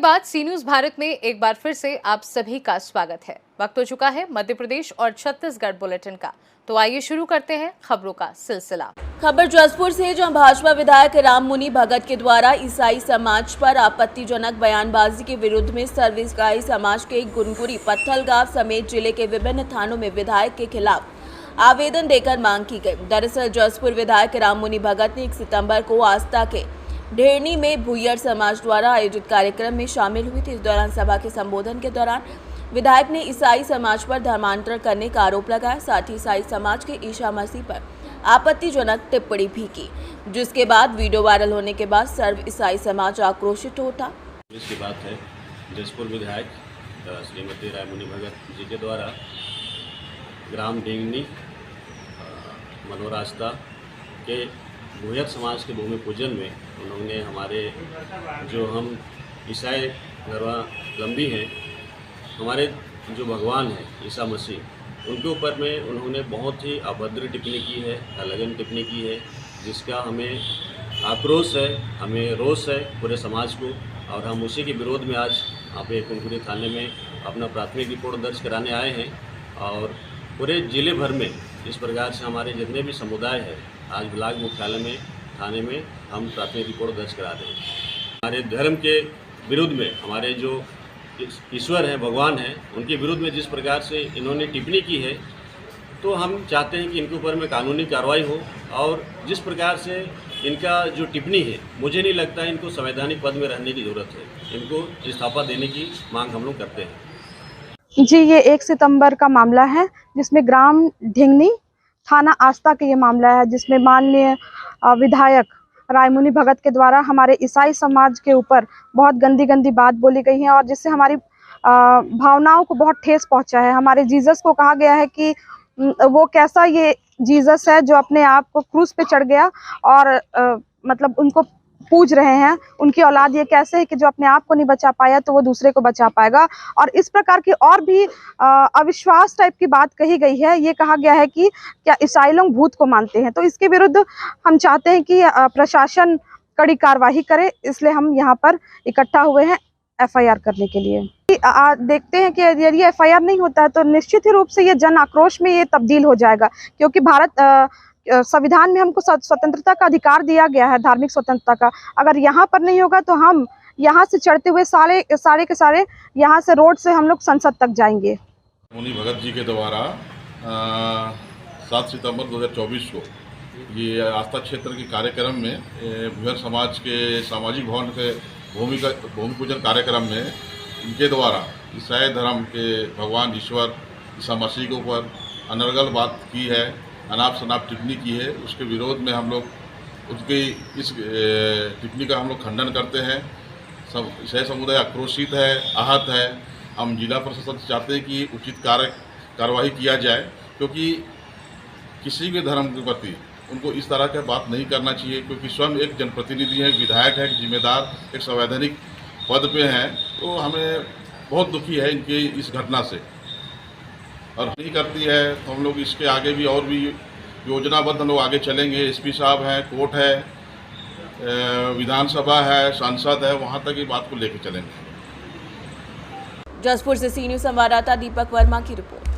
बाद सी न्यूज भारत में एक बार फिर से आप सभी का स्वागत है। वक्त हो चुका है मध्य प्रदेश और छत्तीसगढ़ बुलेटिन का, तो आइए शुरू करते हैं खबरों का सिलसिला। खबर जसपुर से, जहां भाजपा विधायक राममुनि भगत के द्वारा ईसाई समाज पर आपत्तिजनक बयानबाजी के विरुद्ध में सर्व ईसाई समाज के गुनगुरी, पत्थलगांव समेत जिले के विभिन्न थानों में विधायक के खिलाफ आवेदन देकर मांग की गई। दरअसल जसपुर विधायक राममुनि भगत ने 1 सितंबर को आस्था के ढेरनी में भुइयर समाज द्वारा आयोजित कार्यक्रम में शामिल हुई थी। इस दौरान सभा के संबोधन के दौरान विधायक ने ईसाई समाज पर धर्मांतरण करने का आरोप लगाया। साथ ही ईसाई समाज के ईसा मसीह पर आपत्तिजनक टिप्पणी भी की, जिसके बाद वीडियो वायरल होने के बाद सर्व ईसाई समाज आक्रोशित उठा। इसकी बात है, जसपुर विधायक श्रीमती राममुनि भगत जी के द्वारा ग्राम ढेंगनी मनोरास्ता के भुइयर समाज के भूमि पूजन में उन्होंने हमारे जो हम ईसाई धर्मावलंबी हैं, हमारे जो भगवान हैं ईसा मसीह, उनके ऊपर में उन्होंने बहुत ही अभद्र टिप्पणी की है, अलगन टिप्पणी की है, जिसका हमें आक्रोश है, हमें रोष है पूरे समाज को। और हम उसी के विरोध में आज यहाँ पे कुनकुरी थाने में अपना प्राथमिक रिपोर्ट दर्ज कराने आए हैं। और पूरे जिले भर में इस प्रकार से हमारे जितने भी समुदाय हैं, आज ब्लॉक मुख्यालय में थाने में हम प्राथमिक रिपोर्ट दर्ज करा रहे हैं। हमारे धर्म के विरुद्ध में, हमारे जो ईश्वर हैं, भगवान हैं, उनके विरुद्ध में जिस प्रकार से इन्होंने टिप्पणी की है, तो हम चाहते हैं कि इनके ऊपर में कानूनी कार्रवाई हो। और जिस प्रकार से इनका जो टिप्पणी है, मुझे नहीं लगता इनको संवैधानिक पद में रहने की ज़रूरत है। इनको इस्तीफा देने की मांग हम लोग करते हैं। जी, ये 1 सितंबर का मामला है, जिसमें ग्राम ढेंगनी थाना आस्था का ये मामला है, जिसमें माननीय विधायक राममुनि भगत के द्वारा हमारे ईसाई समाज के ऊपर बहुत गंदी बात बोली गई है और जिससे हमारी भावनाओं को बहुत ठेस पहुंचा है। हमारे जीसस को कहा गया है कि वो कैसा ये जीसस है जो अपने आप को क्रूस पे चढ़ गया और मतलब उनको पूज रहे हैं। उनकी औलाद ये कैसे है कि जो अपने आप को नहीं बचा पाया तो वो दूसरे को बचा पाएगा। और इस प्रकार की और भी अविश्वास टाइप की बात कही गई है। ये कहा गया है कि क्या ईसाई लोग भूत को मानते हैं, तो इसके विरुद्ध हम चाहते हैं कि प्रशासन कड़ी कार्रवाई करे, इसलिए हम यहाँ पर इकट्ठा हुए हैं FIR करने के लिए। देखते हैं कि यदि FIR नहीं होता है तो निश्चित ही रूप से ये जन आक्रोश में ये तब्दील हो जाएगा, क्योंकि भारत संविधान में हमको स्वतंत्रता का अधिकार दिया गया है, धार्मिक स्वतंत्रता का। अगर यहाँ पर नहीं होगा तो हम यहाँ से चढ़ते हुए सारे के सारे यहाँ से रोड से हम लोग संसद तक जाएंगे। राममुनि भगत जी के द्वारा 7 सितंबर 2024 को ये आस्था क्षेत्र के कार्यक्रम में भुइयर समाज के सामाजिक भवन के भूमि पूजन कार्यक्रम में इनके द्वारा ईसाई धर्म के भगवान ईश्वर ईसा मसीह के ऊपर अनर्गल बात की है, अनाप शनाप टिप्पणी की है। उसके विरोध में हम लोग उसकी इस टिप्पणी का हम लोग खंडन करते हैं। सब ईसाई समुदाय आक्रोशित है, आहत है। हम जिला प्रशासन से चाहते हैं कि उचित कार्रवाई किया जाए, क्योंकि किसी भी धर्म के प्रति उनको इस तरह की बात नहीं करना चाहिए, क्योंकि स्वयं एक जनप्रतिनिधि है, विधायक है, जिम्मेदार एक संवैधानिक पद पे हैं। तो हमें बहुत दुखी है इनके इस घटना से, और नहीं करती है तो हम लोग इसके आगे भी और भी योजनाबद्ध हम लोग आगे चलेंगे। SP साहब हैं, कोर्ट है, विधानसभा है, सांसद है, वहाँ तक ये बात को लेकर चलेंगे। जसपुर से सी न्यूज संवाददाता दीपक वर्मा की रिपोर्ट।